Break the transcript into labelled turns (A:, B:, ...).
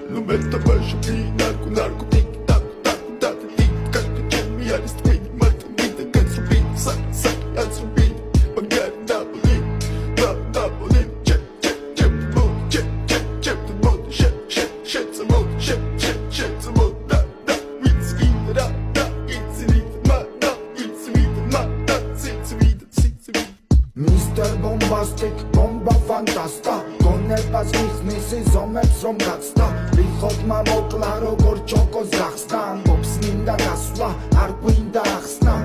A: Lumeta baixo e narco tic tac tac tac tic tac Jimmy Alice Twin Martin Vida Ganso Beat Sac Anso Beat Bangar Double check the boat check the boat shit the boat shit the boat da it's vida da it's vida
B: Mr. Bombastic, bomba fantasta გონებას მიხნის ზომებს რომ გაცდა ვიხოდმა მოკლა როგორ ჩოკოს გახსნა ამბობს მინდა გასვლა არ გვინდა ახსნა